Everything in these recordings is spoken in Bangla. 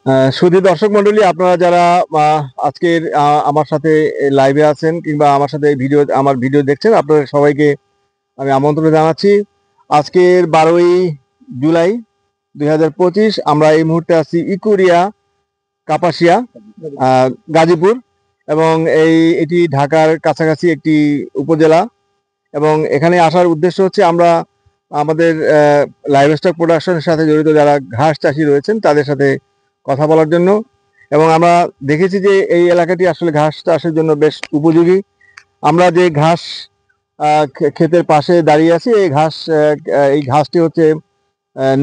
সুধী দর্শক মন্ডলী, আপনারা যারা আজকের আমার সাথে লাইভে আছেন কিংবা আমার সাথে আমার ভিডিও দেখছেন, আপনাদের সবাইকে আমি আমন্ত্রণ জানাচ্ছি। আজকের 12ই জুলাই 2025। আমরা এই মুহূর্তে আছি ইকুরিয়া, কাপাসিয়া, গাজীপুর, এবং এটি ঢাকার কাছাকাছি একটি উপজেলা। এবং এখানে আসার উদ্দেশ্য হচ্ছে আমরা আমাদের লাইভ স্টক প্রোডাকশনের সাথে জড়িত যারা ঘাস চাষি রয়েছেন তাদের সাথে কথা বলার জন্য। এবং আমরা দেখেছি যে এই এলাকাটি আসলে ঘাস চাষের জন্য বেশ উপযোগী। আমরা যে ঘাস ক্ষেতের পাশে দাঁড়িয়ে আছি, এই ঘাসটি হচ্ছে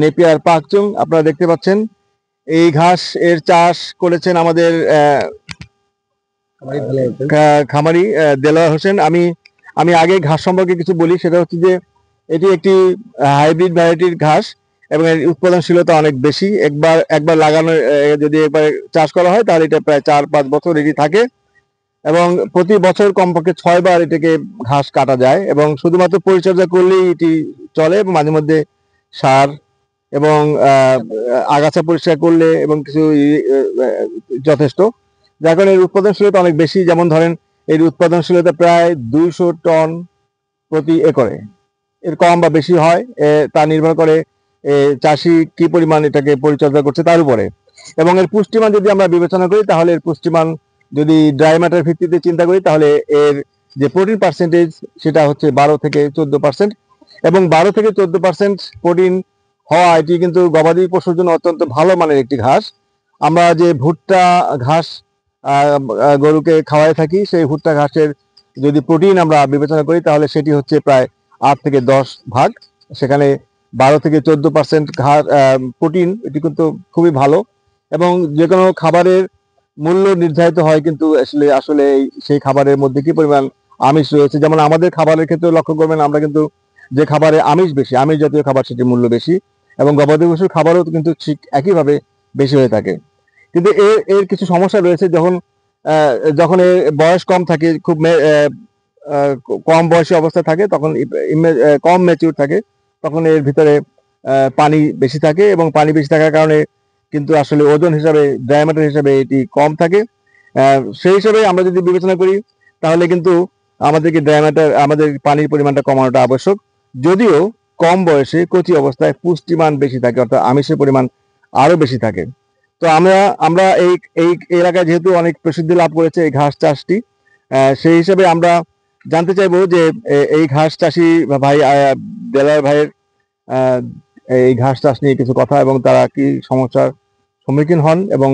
নেপিয়ার পাকচুং। আপনারা দেখতে পাচ্ছেন এই ঘাস এর চাষ করেছেন আমাদের খামারি দেলোয়ার হোসেন। আমি আগে ঘাস সম্পর্কে কিছু বলি। সেটা হচ্ছে যে এটি একটি হাইব্রিড ভ্যারাইটির ঘাস এবং এর উৎপাদনশীলতা অনেক বেশি। একবার লাগানো, যদি একবার চাষ করা হয় তাহলে এটা প্রায় 4-5 বছর এটি থাকে এবং প্রতি বছর কমপক্ষে 6 বার এটাকে ঘাস কাটা যায়। এবং শুধুমাত্র পরিচর্যা করলেই এটি চলে, এবং মাঝে মধ্যে সার এবং আগাছা পরিষ্কার করলে এবং কিছু যথেষ্ট, যার কারণে এর উৎপাদনশীলতা অনেক বেশি। যেমন ধরেন, এর উৎপাদনশীলতা প্রায় 200 টন প্রতি একরে। এর কম বা বেশি হয়, তা নির্ভর করে চাষি কি পরিমাণ এটাকে পরিচর্যা করছে তার উপরে। এবং এর পুষ্টিমান যদি আমরা বিবেচনা করি, তাহলে এর পুষ্টিমান যদি ড্রাই ম্যাটার ভিত্তিতে চিন্তা করি, তাহলে এর যে প্রোটিন পার্সেন্টেজ সেটা হচ্ছে 12 থেকে 14%। এবং 12 থেকে 14% প্রোটিন হওয়া এটি কিন্তু গবাদি পশুর জন্য অত্যন্ত ভালো মানের একটি ঘাস। আমরা যে ভুট্টা ঘাস গরুকে খাওয়াই থাকি, সেই ভুট্টা ঘাসের যদি প্রোটিন আমরা বিবেচনা করি, তাহলে সেটি হচ্ছে প্রায় 8 থেকে 10 ভাগ। সেখানে 12 থেকে 14% ঘাস প্রোটিন, এটি কিন্তু খুবই ভালো। এবং যে কোনো খাবারের মূল্য নির্ধারিত হয় কিন্তু আসলে সেই খাবারের মধ্যে কি পরিমাণ আমিষ রয়েছে। যেমন আমাদের খাবারের ক্ষেত্রে লক্ষ্য করবেন, আমরা কিন্তু যে খাবারে আমিষ বেশি, আমিষ জাতীয় খাবার, সেটির মূল্য বেশি। এবং গবাদি পশুর খাবারও কিন্তু ঠিক একইভাবে বেশি হয়ে থাকে। কিন্তু এর কিছু সমস্যা রয়েছে। যখন এর বয়স কম থাকে, খুব কম বয়সী অবস্থায় থাকে, তখন কম ম্যাচিউর থাকে, তখন এর ভিতরে পানি বেশি থাকে। এবং পানি বেশি থাকার কারণে কিন্তু আসলে ওজন হিসাবে, ডায়ামিটার হিসাবে এটি কম থাকে। সেই হিসাবে আমরা যদি বিবেচনা করি, তাহলে কিন্তু আমাদের পানির পরিমাণটা কমানোটা আবশ্যক। যদিও কম বয়সে কচি অবস্থায় পুষ্টিমান বেশি থাকে, অর্থাৎ আমিষের পরিমাণ আরো বেশি থাকে। তো আমরা এই এলাকায় যেহেতু অনেক প্রসিদ্ধি লাভ করেছে এই ঘাস চাষটি, সেই হিসাবে আমরা জানতে চাইবো যে এই ঘাস চাষি ভাই, দেলার ভাইয়ের এই ঘাস চাষ নিয়ে কিছু কথা, এবং তারা কি সমস্যার সম্মুখীন হন এবং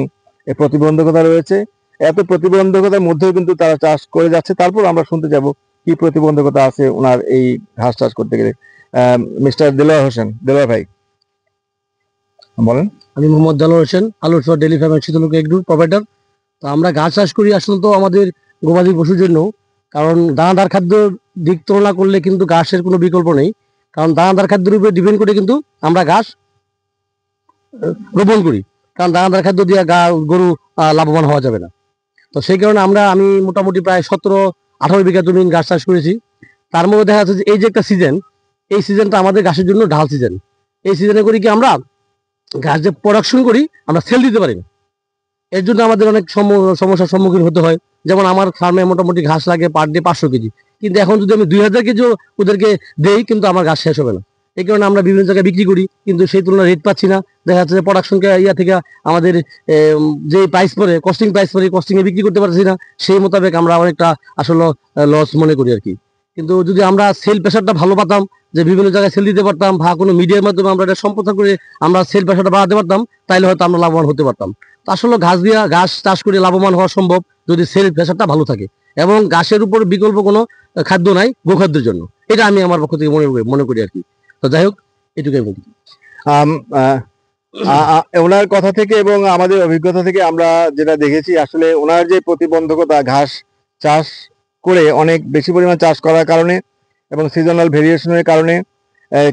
এর প্রতিবন্ধকতা রয়েছে। এত প্রতিবন্ধকতার মধ্যেও কিন্তু তারা চাষ করে যাচ্ছে। তারপর আমরা শুনতে যাব কি প্রতিবন্ধকতা আছে ওনার এই ঘাস চাষ করতে গেলে। মিস্টার দেলোয়ার হোসেন, দেলোয়ার ভাই বলেন। আমি মোহাম্মদ দেলোয়ার হোসেন, আলুর for daily farm Sitalkuchi agro provider. তো আমরা ঘাস চাষ করি আসলে তো আমাদের গবাদি পশুর জন্য, কারণ দানাদার খাদ্য দিক তুলনা করলে কিন্তু ঘাসের কোনো বিকল্প নেই। কারণ দানাদার খাদ্যের উপরে ডিপেন্ড করে কিন্তু আমরা ঘাস রোপণ করি, কারণ দানাদার খাদ্য দিয়ে গরু লাভবান হওয়া যাবে না। তো সেই কারণে আমি মোটামুটি প্রায় 17-18 বিঘা জমি ঘাস চাষ করেছি। তার মধ্যে দেখা যাচ্ছে যে এই যে একটা সিজন, এই সিজনটা আমাদের ঘাসের জন্য ঢাল সিজন। এই সিজনে করি কি আমরা ঘাস যে প্রোডাকশন করি, আমরা সেল দিতে পারি না। এর জন্য আমাদের অনেক সমস্যার সম্মুখীন হতে হয়। যেমন আমার ফার্মে মোটামুটি ঘাস লাগে পার ডে 500 কেজি, কিন্তু এখন যদি আমি 2000 কেজি ওদেরকে দেই, কিন্তু আমার ঘাস শেষ হবে না। এই কারণে আমরা বিভিন্ন জায়গায় বিক্রি করি, কিন্তু সেই তুলনায় রেট পাচ্ছি না। দেখা যাচ্ছে যে প্রোডাকশনকে থেকে আমাদের যে প্রাইস পরে, কস্টিং প্রাইস পরে, কস্টিংয়ে বিক্রি করতে পারছি না। সেই মোতাবেক আমরা অনেকটা আসলে লস মনে করি আর কি। কিন্তু যদি আমরা সেল প্রেশারটা ভালো পাতাম, যে বিভিন্ন জায়গায় সেল দিতে পারতাম, বা কোনো মিডিয়ার মাধ্যমে আমরা এটা সম্প্রচার করে আমরা সেল প্রেশারটা বাড়াতে পারতাম, তাহলে হয়তো আমরা লাভবান হতে পারতাম। আসলে ঘাস চাষ করে লাভবান হওয়া সম্ভব যদি সেল প্রেশারটা ভালো থাকে, এবং ঘাসের উপর বিকল্প কোনো খাদ্য নাই গোখাদ্যের জন্য। এটা আমি আমার পক্ষ থেকে মনে করি আর কি। তো যাই হোক, এটুকুই বলি। ওনার কথা থেকে এবং আমাদের অভিজ্ঞতা থেকে আমরা যেটা দেখেছি, আসলে ওনার যে প্রতিবন্ধকতা, ঘাস চাষ করে অনেক বেশি পরিমাণ চাষ করার কারণে এবং সিজনাল ভেরিয়েশনের কারণে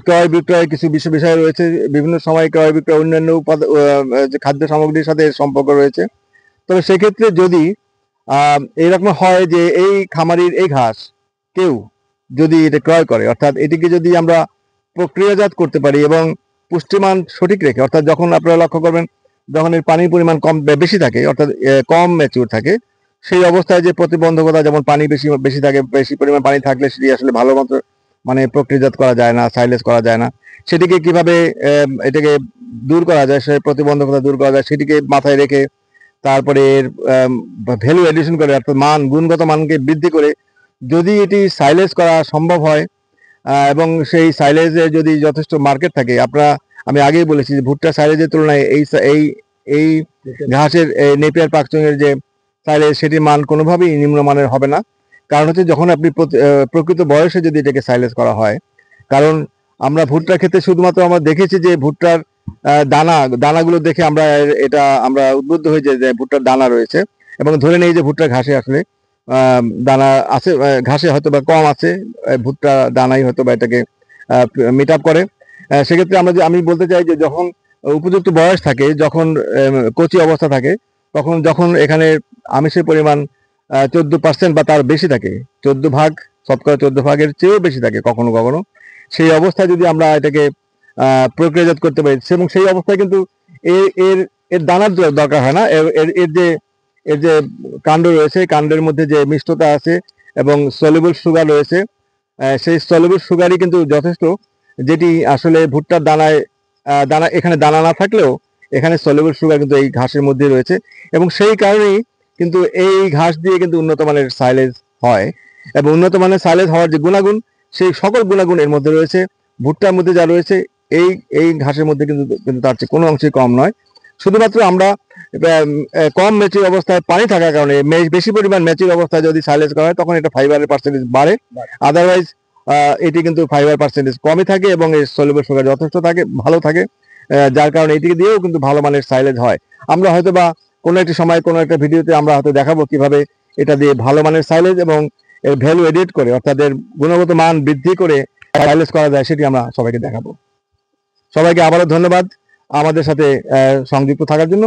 ক্রয় বিক্রয় কিছু বিষয় রয়েছে। বিভিন্ন সময় ক্রয় বিক্রয় অন্যান্য যে খাদ্য সামগ্রীর সাথে সম্পর্ক রয়েছে। তবে সেক্ষেত্রে যদি এইরকম হয় যে এই খামারির এই ঘাস কেউ যদি এটা ক্রয় করে, অর্থাৎ এটিকে যদি আমরা প্রক্রিয়াজাত করতে পারি এবং পুষ্টিমান সঠিক রেখে, অর্থাৎ যখন আপনারা লক্ষ্য করবেন যখন এর পানির পরিমাণ বেশি থাকে, অর্থাৎ কম ম্যাচিউর থাকে, সেই অবস্থায় যে প্রতিবন্ধকতা, যেমন পানি বেশি বেশি থাকে, বেশি পরিমাণ পানি থাকলে সেটি আসলে ভালো মতো মানে প্রক্রিয়াজাত করা যায় না, সাইলেজ করা যায় না। সেটিকে কিভাবে এটাকে দূর করা যায়, সেই প্রতিবন্ধকতা দূর করা যায়, সেটিকে মাথায় রেখে তারপরে এর ভ্যালু এডিশন করে, অর্থাৎ গুণগত মানকে বৃদ্ধি করে যদি এটি সাইলেজ করা সম্ভব হয়, এবং সেই সাইলেজে যদি যথেষ্ট মার্কেট থাকে, আমি আগেই বলেছি যে ভুট্টা সাইলেজের তুলনায় এই এই ঘাসের নেপিয়ার পাকচং এর যে সাইলেজ, সেটির মান কোনোভাবেই নিম্নমানের হবে না। কারণ হচ্ছে যখন আপনি প্রকৃত বয়সে যদি এটাকে সাইলেজ করা হয়, কারণ আমরা ভুট্টার ক্ষেত্রে শুধুমাত্র আমরা দেখেছি যে ভুট্টার দানাগুলো দেখে আমরা উদ্বুদ্ধ হয়ে যাই যে ভুট্টার দানা রয়েছে, এবং ধরে নেই যে ভুট্টার ঘাসে আসলে দানা আছে, ঘাসে হয়তো বা কম আছে, ভুট্টা দানাই হয়তো বা এটাকে মিট আপ করে। সেক্ষেত্রে আমি বলতে চাই যে যখন উপযুক্ত বয়স থাকে, যখন কচি অবস্থা থাকে, যখন এখানে আমিষের পরিমাণ 14% বা তার বেশি থাকে, 14 ভাগ, শতকরা 14 ভাগের চেয়েও বেশি থাকে কখনো কখনো, সেই অবস্থায় যদি আমরা এটাকে প্রক্রিয়াজাত করতে পারি, এবং সেই অবস্থায় কিন্তু এর এর দানার দরকার হয় না। এর যে কাণ্ড রয়েছে, কাণ্ডের মধ্যে যে মিষ্টতা আছে এবং সলিউবল সুগার রয়েছে, সেই সলিউবল সুগারই কিন্তু যথেষ্ট, যেটি আসলে ভুট্টার দানা এখানে দানা না থাকলেও এখানে সলিউবল সুগার কিন্তু এই ঘাসের মধ্যে রয়েছে, এবং সেই কারণেই কিন্তু এই ঘাস দিয়ে কিন্তু উন্নত মানের সাইলেজ হয়। এবং উন্নত মানের সাইলেজ হওয়ার যে গুণাগুণ, সেই সকল গুণাগুণ এর মধ্যে রয়েছে। ভুট্টার মধ্যে যা রয়েছে এই ঘাসের মধ্যে কিন্তু তার চেয়ে কোনো অংশে কম নয়। শুধুমাত্র আমরা কম ম্যাচিউর অবস্থায় পানি থাকার কারণে, বেশি পরিমাণ ম্যাচিউর অবস্থায় যদি সাইলেজ করা হয়, তখন এটা ফাইবারের পার্সেন্টেজ বাড়ে। আদারওয়াইজ এটি কিন্তু ফাইবার পার্সেন্টেজ কমই থাকে এবং এর সলিউবল সুগার যথেষ্ট থাকে, ভালো থাকে, যার কারণে এটি দিয়েও কিন্তু ভালো মানের সাইলেজ হয়। আমরা হয়তো বা কোনো একটি সময় কোনো একটা ভিডিওতে আমরা হয়তো দেখাবো কিভাবে এটা দিয়ে ভালো মানের সাইলেজ এবং এর ভ্যালু এডিট করে, অর্থাৎ এর গুণগত মান বৃদ্ধি করে সাইলেজ করা যায়, সেটি আমরা সবাইকে দেখাবো। সবাইকে আবারও ধন্যবাদ আমাদের সাথে সংযুক্ত থাকার জন্য।